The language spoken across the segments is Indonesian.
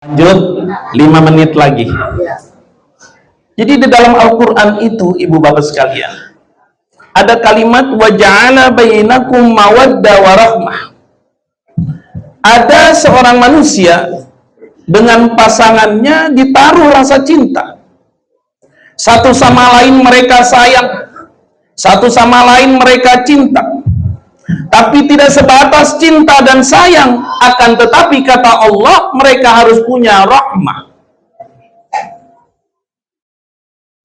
Lanjut 5 menit lagi. Jadi di dalam Al-Quran itu, ibu bapak sekalian, ada kalimat wa ja'ala bainakum mawaddah wa rahmah. Ada seorang manusia dengan pasangannya ditaruh rasa cinta. Satu sama lain mereka sayang, satu sama lain mereka cinta. Tapi tidak sebatas cinta dan sayang, akan tetapi kata Allah mereka harus punya rahmah.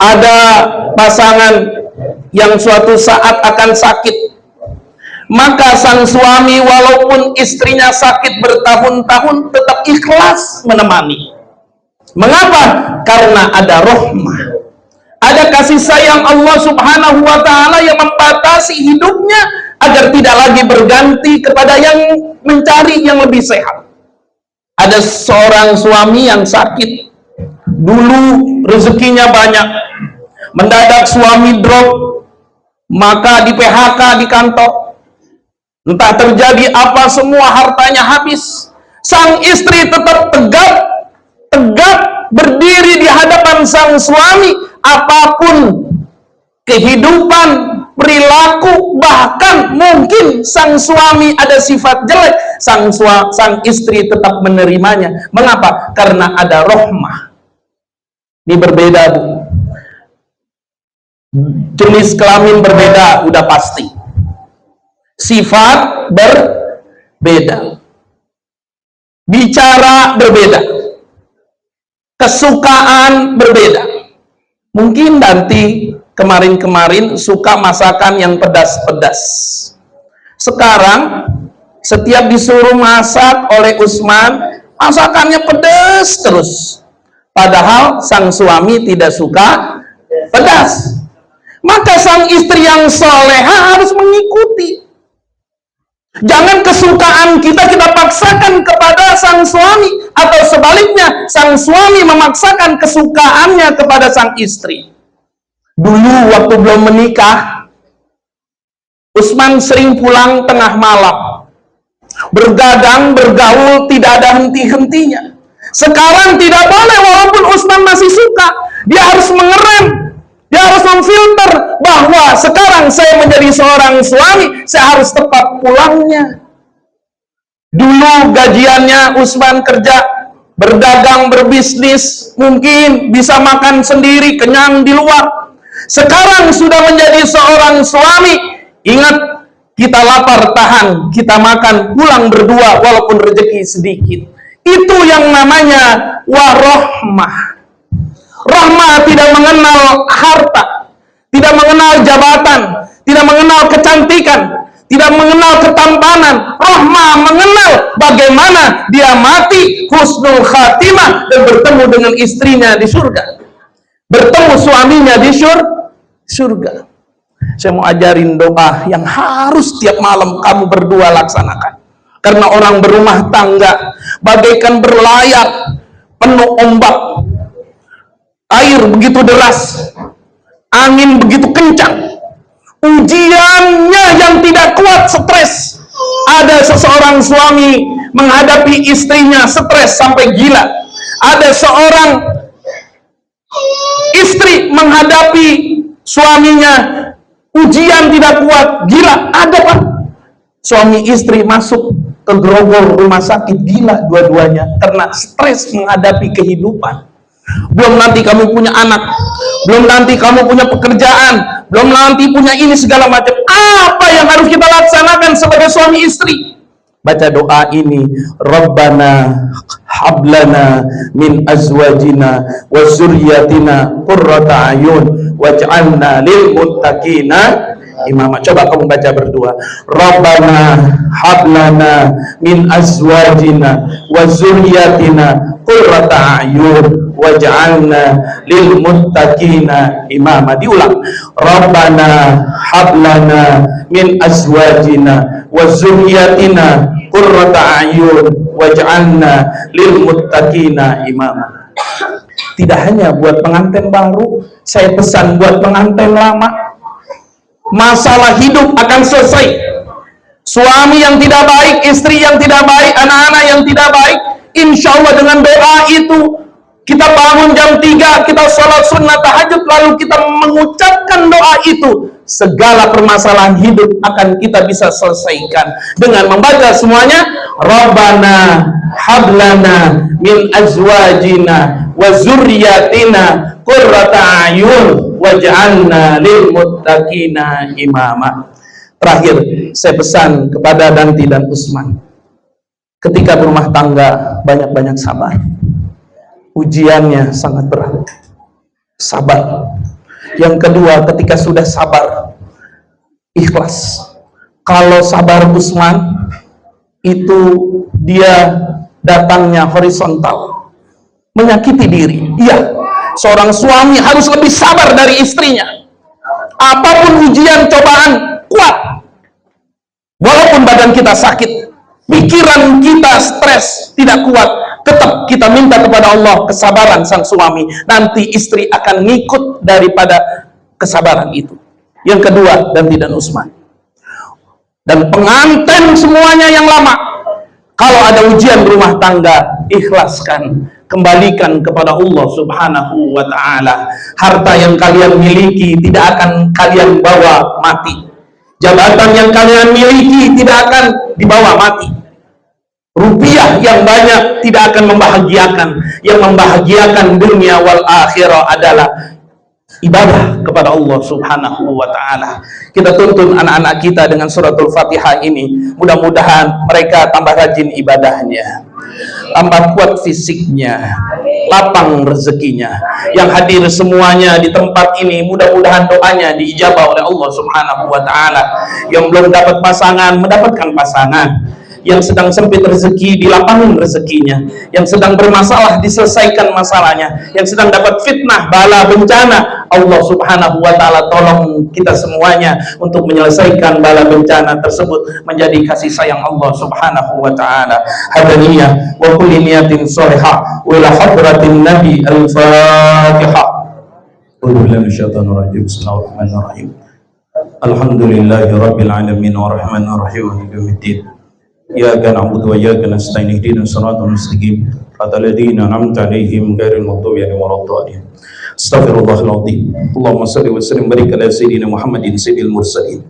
Ada pasangan yang suatu saat akan sakit, maka sang suami walaupun istrinya sakit bertahun-tahun tetap ikhlas menemani. Mengapa? Karena ada rahmah, ada kasih sayang Allah subhanahu wa ta'ala yang membatasi hidupnya agar tidak lagi berganti kepada yang mencari yang lebih sehat. Ada seorang suami yang sakit, dulu rezekinya banyak, mendadak suami drop, maka di PHK di kantor, entah terjadi apa, semua hartanya habis. Sang istri tetap tegap berdiri di hadapan sang suami. Apapun kehidupan, perilaku, bahkan mungkin sang suami ada sifat jelek, sang istri tetap menerimanya. Mengapa? Karena ada rahmah. Ini berbeda, Bu. Jenis kelamin berbeda, udah pasti. Sifat berbeda. Bicara berbeda. Kesukaan berbeda. Mungkin nanti kemarin-kemarin suka masakan yang pedas-pedas. Sekarang setiap disuruh masak oleh Usman, masakannya pedas terus. Padahal sang suami tidak suka pedas. Maka sang istri yang soleha harus mengikuti. Jangan kesukaan kita paksakan kepada sang suami, atau sebaliknya sang suami memaksakan kesukaannya kepada sang istri. Dulu waktu belum menikah, Usman sering pulang tengah malam, bergadang, bergaul, tidak ada henti-hentinya. Sekarang tidak boleh, walaupun Usman masih suka, dia harus mengerem, dia harus memfilter bahwa sekarang saya menjadi seorang suami, saya harus tepat pulangnya. Dulu gajiannya Usman kerja, berdagang, berbisnis, mungkin bisa makan sendiri, kenyang di luar. Sekarang sudah menjadi seorang suami, ingat, kita lapar tahan, kita makan, pulang berdua walaupun rezeki sedikit. Itu yang namanya warahmah. Rahmah tidak mengenal harta, tidak mengenal jabatan, tidak mengenal kecantikan, tidak mengenal ketampanan. Rahmah mengenal bagaimana dia mati husnul khatimah dan bertemu dengan istrinya di surga, bertemu suaminya di surga. Saya mau ajarin doa yang harus tiap malam kamu berdua laksanakan. Karena orang berumah tangga bagaikan berlayar penuh ombak, air begitu deras, angin begitu kencang, ujiannya yang tidak kuat, stres. Ada seseorang suami menghadapi istrinya stres sampai gila. Ada seorang istri menghadapi suaminya ujian tidak kuat, gila. Ada, Pak, suami istri masuk ke grogol rumah sakit, gila dua-duanya karena stres menghadapi kehidupan. Belum nanti kamu punya anak, belum nanti kamu punya pekerjaan, belum nanti punya ini segala macam. Apa yang harus kita laksanakan sebagai suami istri? Baca doa ini, Rabbana hablana min azwajina wa zurriyatina qurrata ayun waj'alna lil muttaqina imama. Coba kamu baca berdua, Rabbana hablana min azwajina wa zurriyatina qurrata ayun waj'alna lil muttaqina imama. Diulang, Rabbana hablana min azwajina wa zurriyatina qurrata ayun waj'alna lil muttaqina imama. Tidak hanya buat pengantin baru, saya pesan buat pengantin lama. Masalah hidup akan selesai. Suami yang tidak baik, istri yang tidak baik, anak-anak yang tidak baik, insya Allah dengan doa itu kita bangun jam 3, kita sholat sunnah tahajud, lalu kita mengucapkan doa itu, segala permasalahan hidup akan kita bisa selesaikan dengan membaca semuanya, Rabbana hablana min azwajina wa zurriyatina qurrata a'yun waj'alna lil muttaqina imama. Terakhir, saya pesan kepada Danti dan Usman, ketika berumah tangga, banyak-banyak sabar. Ujiannya sangat berat. Sabar. Yang kedua, ketika sudah sabar, ikhlas. Kalau sabar Usman, itu dia datangnya horizontal, menyakiti diri. Iya, seorang suami harus lebih sabar dari istrinya. Apapun ujian, cobaan, kuat. Walaupun badan kita sakit, pikiran kita stres, tidak kuat, tetap kita minta kepada Allah kesabaran sang suami. Nanti istri akan ngikut daripada kesabaran itu. Yang kedua, Danti dan Usman. Dan pengantin semuanya yang lama, kalau ada ujian berumah tangga, ikhlaskan, kembalikan kepada Allah subhanahu wa ta'ala. Harta yang kalian miliki tidak akan kalian bawa mati. Jabatan yang kalian miliki tidak akan dibawa mati. Rupiah yang banyak tidak akan membahagiakan. Yang membahagiakan dunia wal akhirah adalah ibadah kepada Allah subhanahu wa ta'ala. Kita tuntun anak-anak kita dengan suratul Fatihah ini. Mudah-mudahan mereka tambah rajin ibadahnya, tambah kuat fisiknya, lapang rezekinya. Yang hadir semuanya di tempat ini, mudah-mudahan doanya diijabah oleh Allah subhanahu wa ta'ala. Yang belum dapat pasangan, mendapatkan pasangan. Yang sedang sempit rezeki, dilapangin rezekinya. Yang sedang bermasalah, diselesaikan masalahnya. Yang sedang dapat fitnah, bala, bencana, Allah subhanahu wa ta'ala tolong kita semuanya untuk menyelesaikan bala bencana tersebut menjadi kasih sayang Allah subhanahu wa ta'ala. Hadaniyah wa kulli niyatin sholihah wa ila hadratin nabi al-fatihah. Bismillahirrahmanirrahim. Alhamdulillahi rabbil alamin wa rahmanir rahim wa yawmiddin. Iyyaka na'budu wa iyyaka nasta'in ihdinas siratal mustaqim siratal ladzina an'amta 'alaihim ghairil maghdubi 'alaihim waladdallin. Astaghfirullahal azim. Allahumma shalli wa sallim barik ala sayyidina Muhammadin sayyidil mursalin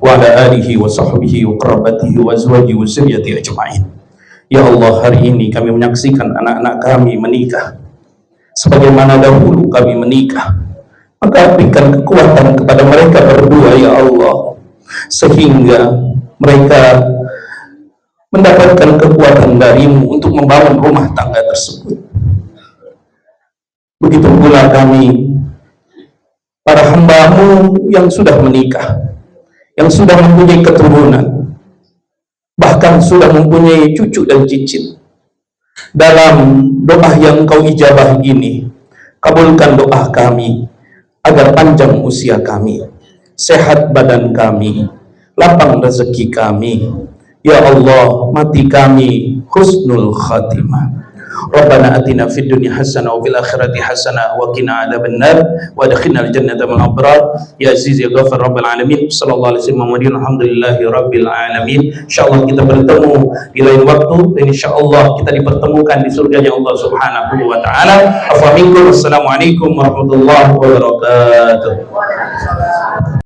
wa ala alihi wa sahbihi wa qarabatihi wa azwajihi wa dzurriyyatihi ajma'in. Ya Allah, hari ini kami menyaksikan anak-anak kami menikah sebagaimana dahulu kami menikah. Maka berikan kekuatan kepada mereka berdua ya Allah, sehingga mereka mendapatkan kekuatan darimu untuk membangun rumah tangga tersebut. Begitu pula kami, para hamba-Mu yang sudah menikah, yang sudah mempunyai keturunan, bahkan sudah mempunyai cucu dan cicit. Dalam doa yang Kau ijabah ini, kabulkan doa kami, agar panjang usia kami, sehat badan kami, lapang rezeki kami. Ya Allah, mati kami husnul khatimah. Rabbana atina fid dunya hasanah wa fil akhirati hasanah wa qina adzabannar wa adkhilnal jannata ma'al abrar ya aziz ya ghafar rabbal alamin. Sallallahu alaihi wasallam. Alhamdulillahi rabbil alamin. Insyaallah kita bertemu di lain waktu, dan insyaallah kita dipertemukan di surganya Allah subhanahu wa ta'ala. Assalamualaikum warahmatullahi wabarakatuh.